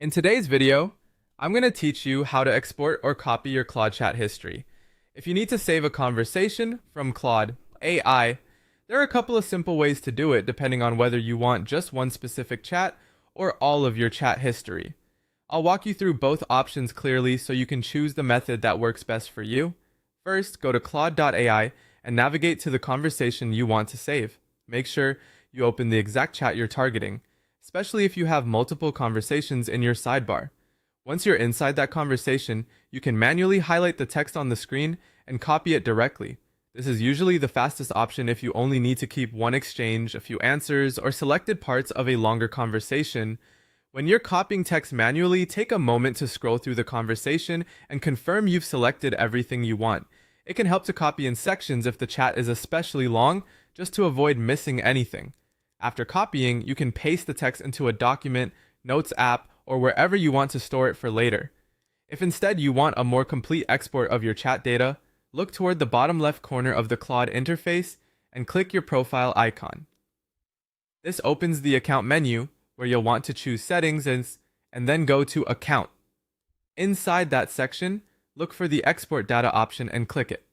In today's video, I'm going to teach you how to export or copy your Claude chat history. If you need to save a conversation from Claude AI, there are a couple of simple ways to do it depending on whether you want just one specific chat or all of your chat history. I'll walk you through both options clearly so you can choose the method that works best for you. First, go to Claude.ai and navigate to the conversation you want to save. Make sure you open the exact chat you're targeting, especially if you have multiple conversations in your sidebar. Once you're inside that conversation, you can manually highlight the text on the screen and copy it directly. This is usually the fastest option if you only need to keep one exchange, a few answers, or selected parts of a longer conversation. When you're copying text manually, take a moment to scroll through the conversation and confirm you've selected everything you want. It can help to copy in sections if the chat is especially long, just to avoid missing anything. After copying, you can paste the text into a document, notes app, or wherever you want to store it for later. If instead you want a more complete export of your chat data, look toward the bottom left corner of the Claude interface and click your profile icon. This opens the account menu where you'll want to choose settings and then go to account. Inside that section, look for the export data option and click it.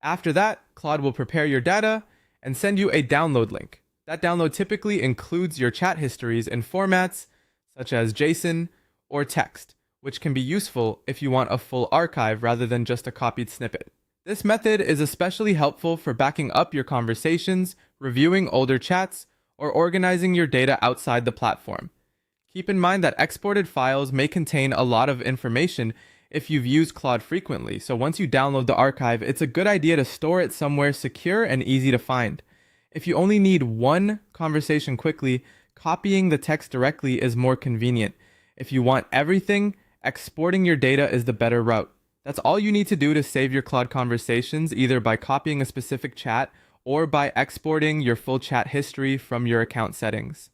After that, Claude will prepare your data and send you a download link. That download typically includes your chat histories in formats such as JSON or text, which can be useful if you want a full archive rather than just a copied snippet. This method is especially helpful for backing up your conversations, reviewing older chats, or organizing your data outside the platform. Keep in mind that exported files may contain a lot of information if you've used Claude frequently, so once you download the archive, it's a good idea to store it somewhere secure and easy to find. If you only need one conversation quickly, copying the text directly is more convenient. If you want everything, exporting your data is the better route. That's all you need to do to save your Claude conversations, either by copying a specific chat or by exporting your full chat history from your account settings.